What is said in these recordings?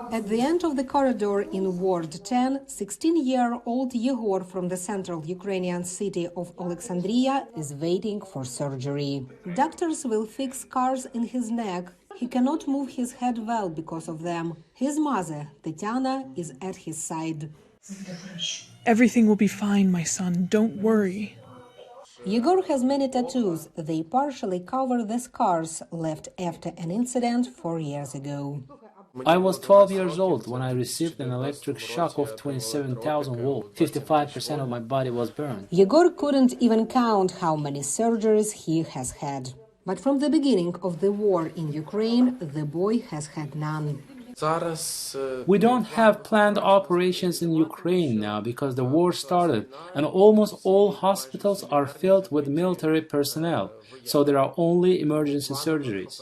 At the end of the corridor in Ward 10, 16-year-old Yegor from the central Ukrainian city of Alexandria is waiting for surgery. Doctors will fix scars in his neck. He cannot move his head well because of them. His mother, Tatiana, is at his side. Everything will be fine, my son. Don't worry. Yegor has many tattoos. They partially cover the scars left after an incident 4 years ago. I was 12 years old when I received an electric shock of 27,000 volts. 55% of my body was burned. Yegor couldn't even count how many surgeries he has had. But from the beginning of the war in Ukraine, the boy has had none. We don't have planned operations in Ukraine now because the war started, and almost all hospitals are filled with military personnel, so there are only emergency surgeries.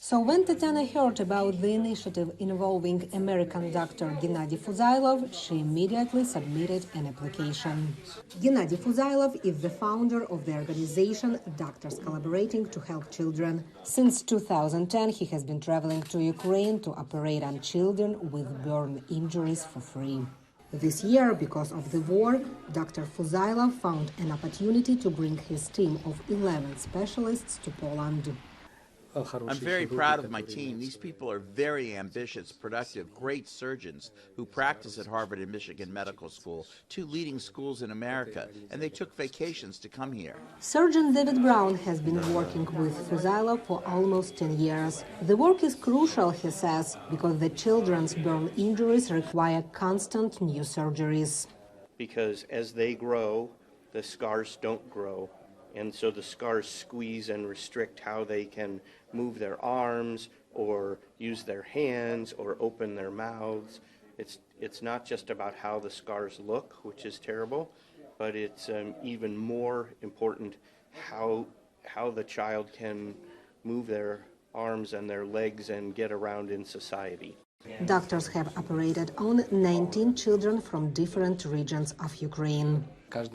So when Tatiana heard about the initiative involving American doctor Gennady Fuzailov, she immediately submitted an application. Gennady Fuzailov is the founder of the organization Doctors Collaborating to Help Children. Since 2010, he has been traveling to Ukraine to operate on children with burn injuries for free. This year, because of the war, Dr. Fuzailov found an opportunity to bring his team of 11 specialists to Poland. I'm very proud of my team. These people are very ambitious, productive, great surgeons who practice at Harvard and Michigan Medical School, two leading schools in America, and they took vacations to come here. Surgeon David Brown has been working with Fuzailov for almost 10 years. The work is crucial, he says, because the children's burn injuries require constant new surgeries. Because as they grow, the scars don't grow. And so the scars squeeze and restrict how they can move their arms or use their hands or open their mouths. It's not just about how the scars look, which is terrible, but it's even more important how the child can move their arms and their legs and get around in society. Doctors have operated on 19 children from different regions of Ukraine.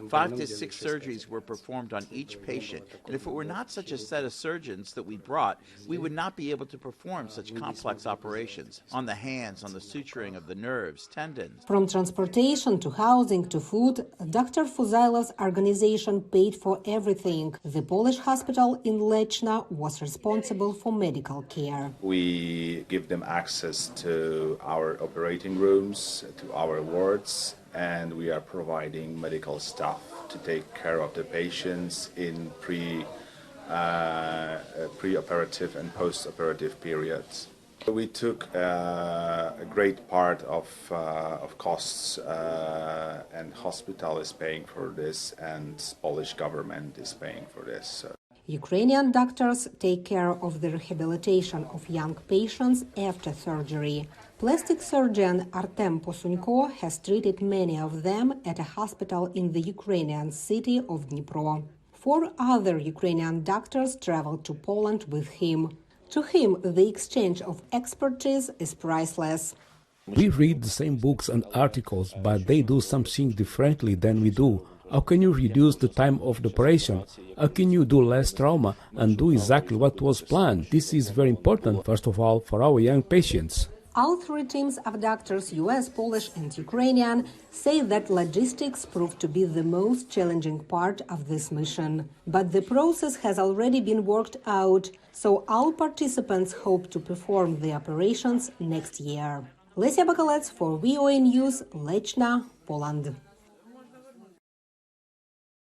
5 to 6 surgeries were performed on each patient, and if it were not such a set of surgeons that we brought, we would not be able to perform such complex operations on the hands, on the suturing of the nerves, tendons. From transportation to housing to food, Dr. Fuzailov's organization paid for everything. The Polish hospital in Lechna was responsible for medical care. We give them access to our operating rooms, to our wards, and we are providing medical staff to take care of the patients in pre-operative and post-operative periods. We took a great part of costs, and hospital is paying for this, and Polish government is paying for this. Ukrainian doctors take care of the rehabilitation of young patients after surgery. Plastic surgeon Artem Posunko has treated many of them at a hospital in the Ukrainian city of Dnipro. 4 other Ukrainian doctors traveled to Poland with him. To him, the exchange of expertise is priceless. We read the same books and articles, but they do something differently than we do. How can you reduce the time of the operation? How can you do less trauma and do exactly what was planned? This is very important, first of all, for our young patients. All 3 teams of doctors, US, Polish and Ukrainian, say that logistics proved to be the most challenging part of this mission. But the process has already been worked out, so all participants hope to perform the operations next year. Lesia Bakalets for VOA News, Lechna, Poland.